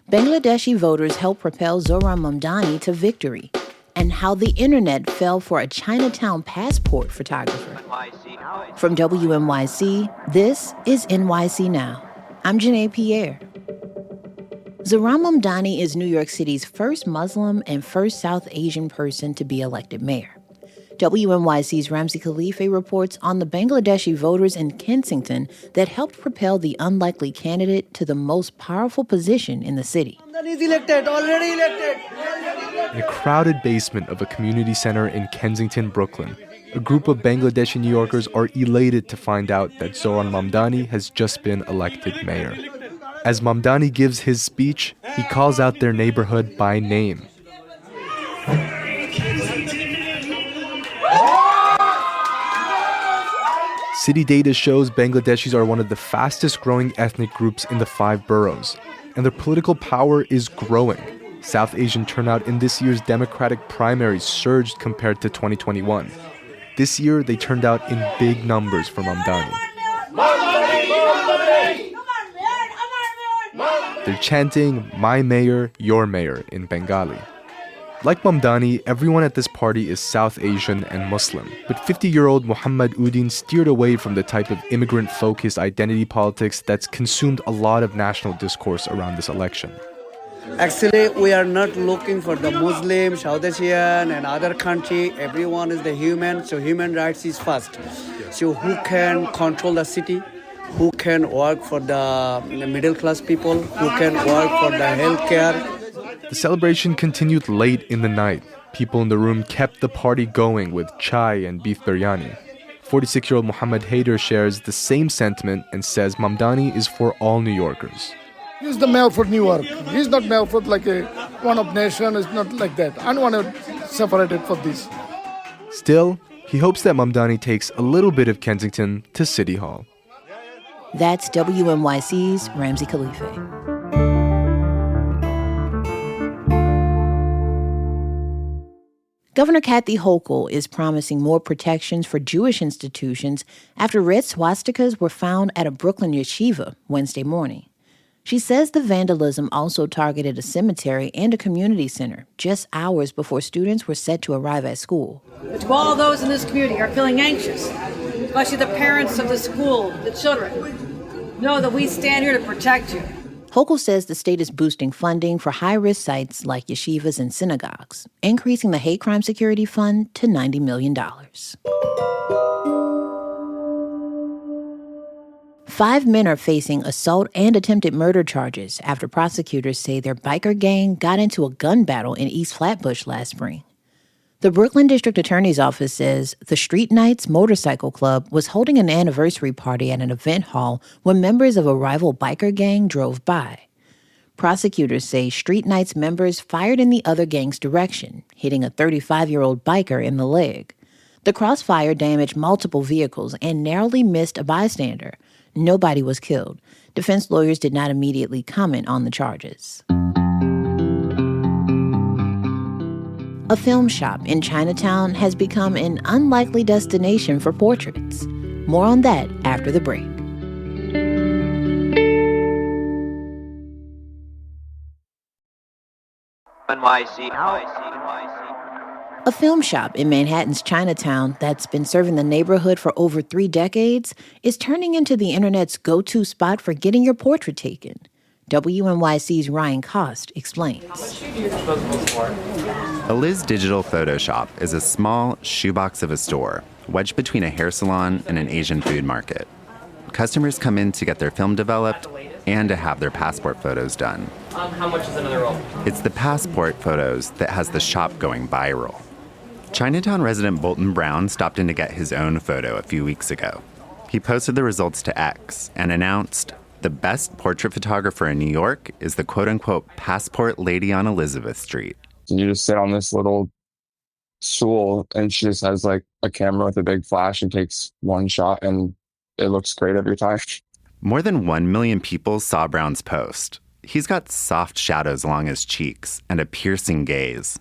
Bangladeshi voters helped propel Zohran Mamdani to victory, and how the internet fell for a Chinatown passport photographer. From WNYC, this is NYC Now. I'm Janae Pierre. Zohran Mamdani is New York City's first Muslim and first South Asian person to be elected mayor. WNYC's Ramzi Khalife reports on the Bangladeshi voters in Kensington that helped propel the unlikely candidate to the most powerful position in the city. He's elected, already elected. In a crowded basement of a community center in Kensington, Brooklyn, a group of Bangladeshi New Yorkers are elated to find out that Zohran Mamdani has just been elected mayor. As Mamdani gives his speech, he calls out their neighborhood by name. City data shows Bangladeshis are one of the fastest growing ethnic groups in the 5 boroughs, and their political power is growing. South Asian turnout in this year's Democratic primaries surged compared to 2021. This year, they turned out in big numbers for Mamdani. They're chanting, "My mayor, your mayor," in Bengali. Like Mamdani, everyone at this party is South Asian and Muslim, but 50-year-old Muhammad Udin steered away from the type of immigrant-focused identity politics that's consumed a lot of national discourse around this election. Actually, we are not looking for the Muslim, South Asian, and other country. Everyone is the human, so human rights is first. So who can control the city? Who can work for the middle-class people? Who can work for the healthcare? The celebration continued late in the night. People in the room kept the party going with chai and beef biryani. 46-year-old Muhammad Haider shares the same sentiment and says Mamdani is for all New Yorkers. He's the mayor for New York. He's not mayor for like a one-up nation. It's not like that. I don't want to separate it for this. Still, he hopes that Mamdani takes a little bit of Kensington to City Hall. That's WNYC's Ramzi Khalife. Governor Kathy Hochul is promising more protections for Jewish institutions after red swastikas were found at a Brooklyn yeshiva Wednesday morning. She says the vandalism also targeted a cemetery and a community center just hours before students were set to arrive at school. To all those in this community are feeling anxious, especially the parents of the school, the children, know that we stand here to protect you. Hochul says the state is boosting funding for high-risk sites like yeshivas and synagogues, increasing the hate crime security fund to $90 million. 5 men are facing assault and attempted murder charges after prosecutors say their biker gang got into a gun battle in East Flatbush last spring. The Brooklyn District Attorney's Office says the Street Knights Motorcycle Club was holding an anniversary party at an event hall when members of a rival biker gang drove by. Prosecutors say Street Knights members fired in the other gang's direction, hitting a 35-year-old biker in the leg. The crossfire damaged multiple vehicles and narrowly missed a bystander. Nobody was killed. Defense lawyers did not immediately comment on the charges. A film shop in Chinatown has become an unlikely destination for portraits. More on that after the break. A film shop in Manhattan's Chinatown that's been serving the neighborhood for over 3 decades is turning into the internet's go-to spot for getting your portrait taken. WNYC's Ryan Cost explains. A Liz Digital Photo Shop is a small shoebox of a store wedged between a hair salon and an Asian food market. Customers come in to get their film developed and to have their passport photos done. How much is another roll? It's the passport photos that has the shop going viral. Chinatown resident Bolton Brown stopped in to get his own photo a few weeks ago. He posted the results to X and announced the best portrait photographer in New York is the quote-unquote passport lady on Elizabeth Street. You just sit on this little stool and she just has like a camera with a big flash and takes one shot and it looks great every time. More than 1 million people saw Brown's post. He's got soft shadows along his cheeks and a piercing gaze.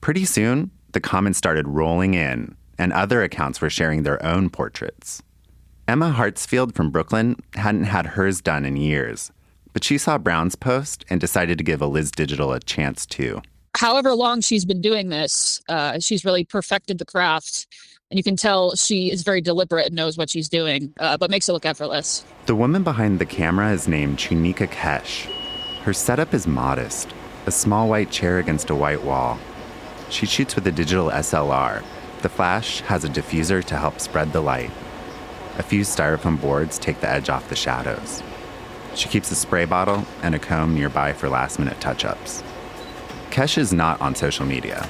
Pretty soon, the comments started rolling in and other accounts were sharing their own portraits. Emma Hartsfield from Brooklyn hadn't had hers done in years, but But she saw Brown's post and decided to give Liz Digital a chance too. However long she's been doing this, she's really perfected the craft. And you can tell she is very deliberate and knows what she's doing, but makes it look effortless. The woman behind the camera is named Chunika Kesh. Her setup is modest, a small white chair against a white wall. She shoots with a digital SLR. The flash has a diffuser to help spread the light. A few styrofoam boards take the edge off the shadows. She keeps a spray bottle and a comb nearby for last-minute touch-ups. Kesh is not on social media,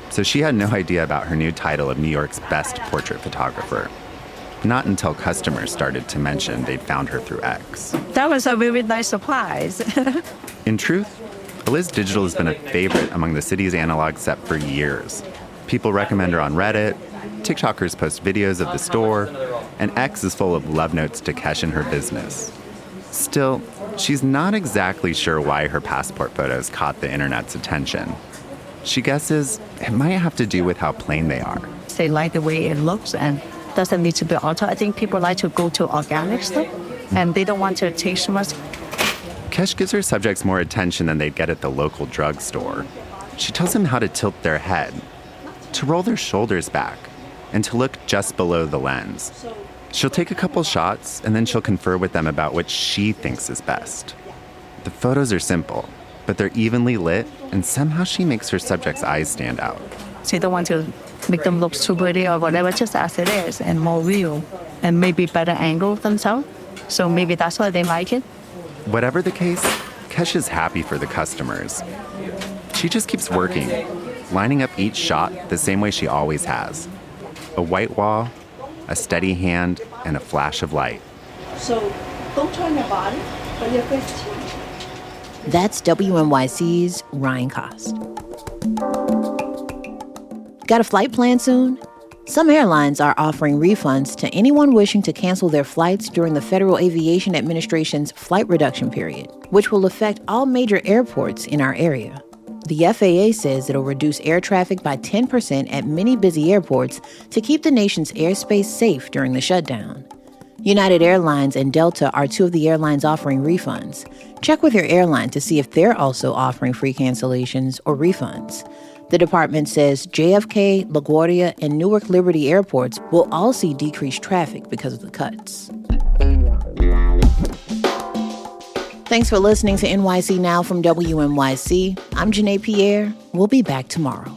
so she had no idea about her new title of New York's best portrait photographer. Not until customers started to mention they'd found her through X. That was a very nice surprise. In truth, Liz Digital has been a favorite among the city's analog set for years. People recommend her on Reddit, TikTokers post videos of the store, and X is full of love notes to Kesh and her business. Still, she's not exactly sure why her passport photos caught the internet's attention. She guesses it might have to do with how plain they are. They like the way it looks and doesn't need to be auto. I think people like to go to organic stuff and they don't want to taste much. Kesh gives her subjects more attention than they'd get at the local drugstore. She tells them how to tilt their head, to roll their shoulders back, and to look just below the lens. She'll take a couple shots and then she'll confer with them about what she thinks is best. The photos are simple, but they're evenly lit, and somehow she makes her subjects' eyes stand out. She don't want to make them look too pretty or whatever, just as it is and more real and maybe better angle themselves. So maybe that's why they like it. Whatever the case, Kesh is happy for the customers. She just keeps working, lining up each shot the same way she always has. A white wall, a steady hand, and a flash of light. So don't turn your body, but your face too. That's WNYC's Ryan Cost. Got a flight plan soon? Some airlines are offering refunds to anyone wishing to cancel their flights during the Federal Aviation Administration's flight reduction period, which will affect all major airports in our area. The FAA says it'll reduce air traffic by 10% at many busy airports to keep the nation's airspace safe during the shutdown. United Airlines and Delta are two of the airlines offering refunds. Check with your airline to see if they're also offering free cancellations or refunds. The department says JFK, LaGuardia, and Newark Liberty airports will all see decreased traffic because of the cuts. Thanks for listening to NYC Now from WNYC. I'm Janae Pierre. We'll be back tomorrow.